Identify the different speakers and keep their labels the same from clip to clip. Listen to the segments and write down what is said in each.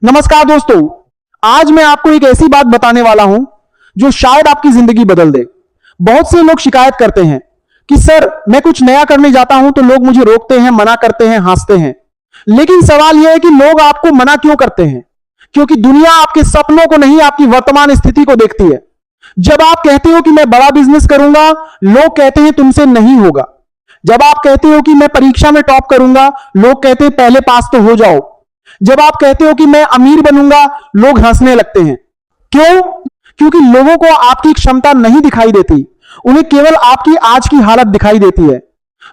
Speaker 1: नमस्कार दोस्तों, आज मैं आपको एक ऐसी बात बताने वाला हूं जो शायद आपकी जिंदगी बदल दे। बहुत से लोग शिकायत करते हैं कि सर मैं कुछ नया करने जाता हूं तो लोग मुझे रोकते हैं, मना करते हैं, हंसते हैं। लेकिन सवाल यह है कि लोग आपको मना क्यों करते हैं? क्योंकि दुनिया आपके सपनों को नहीं, आपकी वर्तमान स्थिति को देखती है। जब आप कहते हो कि मैं बड़ा बिजनेस करूंगा, लोग कहते हैं तुमसे नहीं होगा। जब आप कहते हो कि मैं परीक्षा में टॉप करूंगा, लोग कहते हैं पहले पास तो हो जाओ। जब आप कहते हो कि मैं अमीर बनूंगा, लोग हंसने लगते हैं। क्यों? क्योंकि लोगों को आपकी क्षमता नहीं दिखाई देती, उन्हें केवल आपकी आज की हालत दिखाई देती है।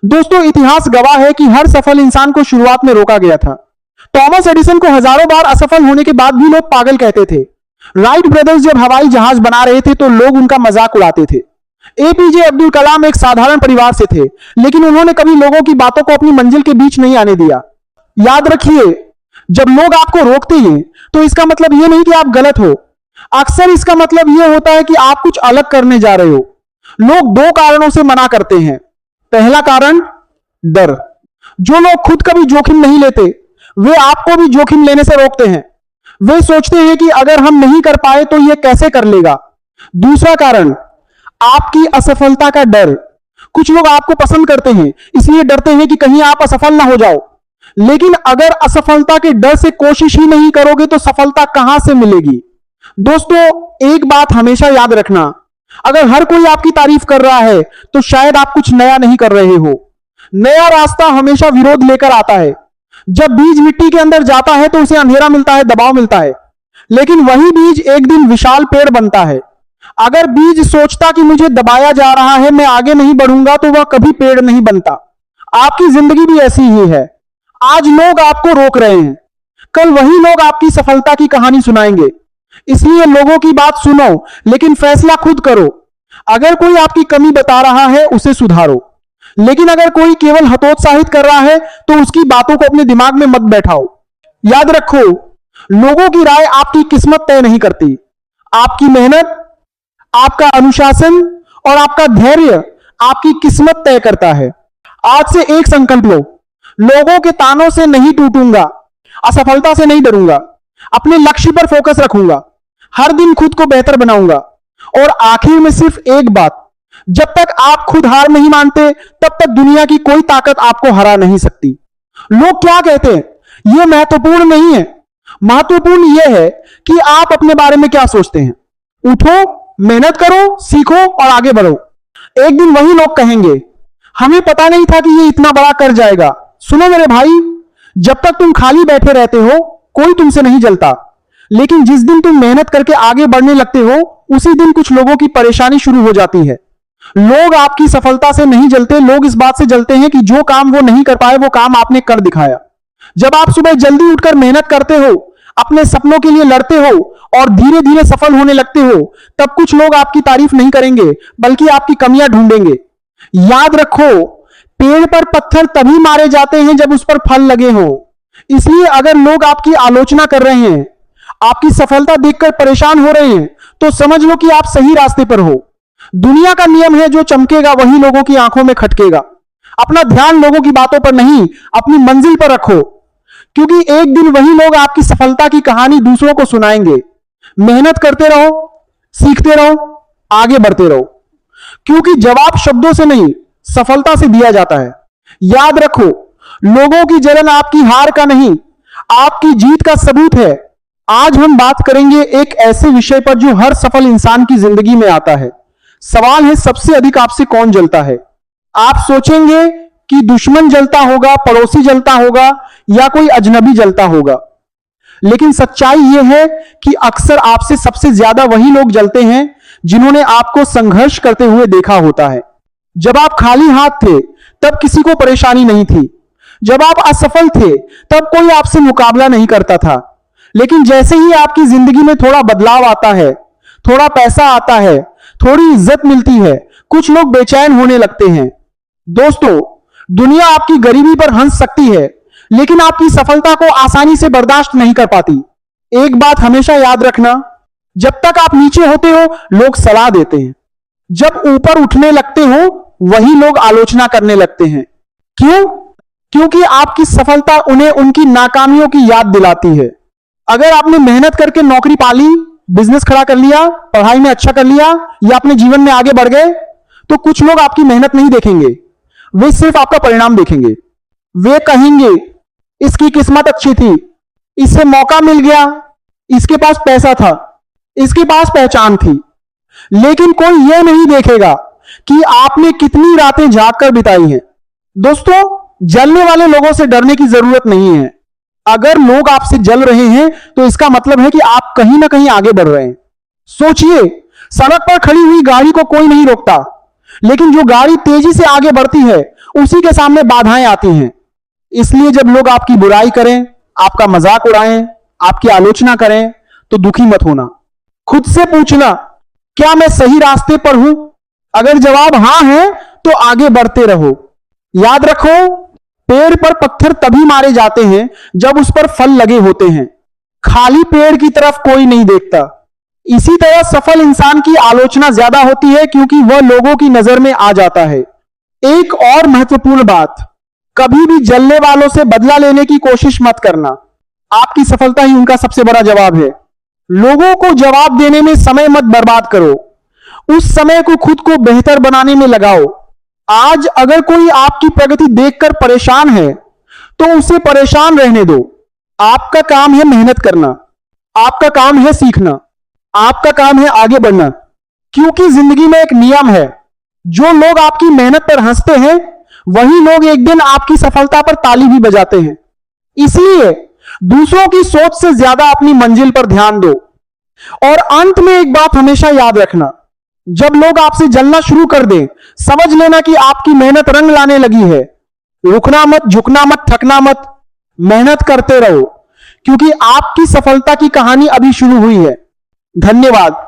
Speaker 1: दोस्तों, इतिहास गवाह है कि हर सफल इंसान को शुरुआत में रोका गया था। थॉमस एडिसन को हजारों बार असफल होने के बाद भी लोग पागल कहते थे। राइट ब्रदर्स जब हवाई जहाज बना रहे थे तो लोग उनका मजाक उड़ाते थे। एपीजे अब्दुल कलाम एक साधारण परिवार से थे, लेकिन उन्होंने कभी लोगों की बातों को अपनी मंजिल के बीच नहीं आने दिया। याद रखिए, जब लोग आपको रोकते हैं तो इसका मतलब यह नहीं कि आप गलत हो। अक्सर इसका मतलब यह होता है कि आप कुछ अलग करने जा रहे हो। लोग दो कारणों से मना करते हैं। पहला कारण, डर। जो लोग खुद कभी जोखिम नहीं लेते, वे आपको भी जोखिम लेने से रोकते हैं। वे सोचते हैं कि अगर हम नहीं कर पाए तो यह कैसे कर लेगा। दूसरा कारण, आपकी असफलता का डर। कुछ लोग आपको पसंद करते हैं, इसलिए डरते हैं कि कहीं आप असफल ना हो जाओ। लेकिन अगर असफलता के डर से कोशिश ही नहीं करोगे तो सफलता कहां से मिलेगी? दोस्तों, एक बात हमेशा याद रखना, अगर हर कोई आपकी तारीफ कर रहा है तो शायद आप कुछ नया नहीं कर रहे हो। नया रास्ता हमेशा विरोध लेकर आता है। जब बीज मिट्टी के अंदर जाता है तो उसे अंधेरा मिलता है, दबाव मिलता है, लेकिन वही बीज एक दिन विशाल पेड़ बनता है। अगर बीज सोचता कि मुझे दबाया जा रहा है, मैं आगे नहीं बढ़ूंगा, तो वह कभी पेड़ नहीं बनता। आपकी जिंदगी भी ऐसी ही है। आज लोग आपको रोक रहे हैं, कल वही लोग आपकी सफलता की कहानी सुनाएंगे। इसलिए लोगों की बात सुनो, लेकिन फैसला खुद करो। अगर कोई आपकी कमी बता रहा है, उसे सुधारो। लेकिन अगर कोई केवल हतोत्साहित कर रहा है तो उसकी बातों को अपने दिमाग में मत बैठाओ। याद रखो, लोगों की राय आपकी किस्मत तय नहीं करती। आपकी मेहनत, आपका अनुशासन और आपका धैर्य आपकी किस्मत तय करता है। आज से एक संकल्प लो, लोगों के तानों से नहीं टूटूंगा, असफलता से नहीं डरूंगा, अपने लक्ष्य पर फोकस रखूंगा, हर दिन खुद को बेहतर बनाऊंगा। और आखिर में सिर्फ एक बात, जब तक आप खुद हार नहीं मानते, तब तक दुनिया की कोई ताकत आपको हरा नहीं सकती। लोग क्या कहते हैं, यह महत्वपूर्ण नहीं है। महत्वपूर्ण यह है कि आप अपने बारे में क्या सोचते हैं। उठो, मेहनत करो, सीखो और आगे बढ़ो। एक दिन वही लोग कहेंगे, हमें पता नहीं था कि यह इतना बड़ा कर जाएगा। सुनो मेरे भाई, जब तक तुम खाली बैठे रहते हो, कोई तुमसे नहीं जलता। लेकिन जिस दिन तुम मेहनत करके आगे बढ़ने लगते हो, उसी दिन कुछ लोगों की परेशानी शुरू हो जाती है। लोग आपकी सफलता से नहीं जलते, लोग इस बात से जलते हैं कि जो काम वो नहीं कर पाए, वो काम आपने कर दिखाया। जब आप सुबह जल्दी उठकर मेहनत करते हो, अपने सपनों के लिए लड़ते हो और धीरे धीरे सफल होने लगते हो, तब कुछ लोग आपकी तारीफ नहीं करेंगे, बल्कि आपकी कमियां ढूंढेंगे। याद रखो, पेड़ पर पत्थर तभी मारे जाते हैं जब उस पर फल लगे हो। इसलिए अगर लोग आपकी आलोचना कर रहे हैं, आपकी सफलता देखकर परेशान हो रहे हैं, तो समझ लो कि आप सही रास्ते पर हो। दुनिया का नियम है, जो चमकेगा वही लोगों की आंखों में खटकेगा। अपना ध्यान लोगों की बातों पर नहीं, अपनी मंजिल पर रखो, क्योंकि एक दिन वही लोग आपकी सफलता की कहानी दूसरों को सुनाएंगे। मेहनत करते रहो, सीखते रहो, आगे बढ़ते रहो, क्योंकि जवाब शब्दों से नहीं, सफलता से दिया जाता है। याद रखो, लोगों की जलन आपकी हार का नहीं, आपकी जीत का सबूत है। आज हम बात करेंगे एक ऐसे विषय पर जो हर सफल इंसान की जिंदगी में आता है। सवाल है, सबसे अधिक आपसे कौन जलता है? आप सोचेंगे कि दुश्मन जलता होगा, पड़ोसी जलता होगा या कोई अजनबी जलता होगा। लेकिन सच्चाई यह है कि अक्सर आपसे सबसे ज्यादा वही लोग जलते हैं जिन्होंने आपको संघर्ष करते हुए देखा होता है। जब आप खाली हाथ थे, तब किसी को परेशानी नहीं थी। जब आप असफल थे, तब कोई आपसे मुकाबला नहीं करता था। लेकिन जैसे ही आपकी जिंदगी में थोड़ा बदलाव आता है, थोड़ा पैसा आता है, थोड़ी इज्जत मिलती है, कुछ लोग बेचैन होने लगते हैं। दोस्तों, दुनिया आपकी गरीबी पर हंस सकती है, लेकिन आपकी सफलता को आसानी से बर्दाश्त नहीं कर पाती। एक बात हमेशा याद रखना, जब तक आप नीचे होते हो, लोग सलाह देते हैं। जब ऊपर उठने लगते हो, वही लोग आलोचना करने लगते हैं। क्यों? क्योंकि आपकी सफलता उन्हें उनकी नाकामियों की याद दिलाती है। अगर आपने मेहनत करके नौकरी पा ली, बिजनेस खड़ा कर लिया, पढ़ाई में अच्छा कर लिया या अपने जीवन में आगे बढ़ गए, तो कुछ लोग आपकी मेहनत नहीं देखेंगे, वे सिर्फ आपका परिणाम देखेंगे। वे कहेंगे इसकी किस्मत अच्छी थी, इससे मौका मिल गया, इसके पास पैसा था, इसके पास पहचान थी। लेकिन कोई यह नहीं देखेगा कि आपने कितनी रातें जागकर बिताई हैं। दोस्तों, जलने वाले लोगों से डरने की जरूरत नहीं है। अगर लोग आपसे जल रहे हैं तो इसका मतलब है कि आप कहीं ना कहीं आगे बढ़ रहे हैं। सोचिए, सड़क पर खड़ी हुई गाड़ी को कोई नहीं रोकता, लेकिन जो गाड़ी तेजी से आगे बढ़ती है उसी के सामने बाधाएं आती हैं। इसलिए जब लोग आपकी बुराई करें, आपका मजाक उड़ाएं, आपकी आलोचना करें, तो दुखी मत होना। खुद से पूछना, क्या मैं सही रास्ते पर हूं? अगर जवाब हां है तो आगे बढ़ते रहो। याद रखो, पेड़ पर पत्थर तभी मारे जाते हैं जब उस पर फल लगे होते हैं। खाली पेड़ की तरफ कोई नहीं देखता। इसी तरह सफल इंसान की आलोचना ज्यादा होती है क्योंकि वह लोगों की नजर में आ जाता है। एक और महत्वपूर्ण बात, कभी भी जलने वालों से बदला लेने की कोशिश मत करना। आपकी सफलता ही उनका सबसे बड़ा जवाब है। लोगों को जवाब देने में समय मत बर्बाद करो, उस समय को खुद को बेहतर बनाने में लगाओ। आज अगर कोई आपकी प्रगति देखकर परेशान है तो उसे परेशान रहने दो। आपका काम है मेहनत करना, आपका काम है सीखना, आपका काम है आगे बढ़ना। क्योंकि जिंदगी में एक नियम है, जो लोग आपकी मेहनत पर हंसते हैं वही लोग एक दिन आपकी सफलता पर ताली भी बजाते हैं। इसलिए दूसरों की सोच से ज्यादा अपनी मंजिल पर ध्यान दो। और अंत में एक बात हमेशा याद रखना, जब लोग आपसे जलना शुरू कर दें, समझ लेना कि आपकी मेहनत रंग लाने लगी है। रुकना मत, झुकना मत, थकना मत, मेहनत करते रहो, क्योंकि आपकी सफलता की कहानी अभी शुरू हुई है। धन्यवाद।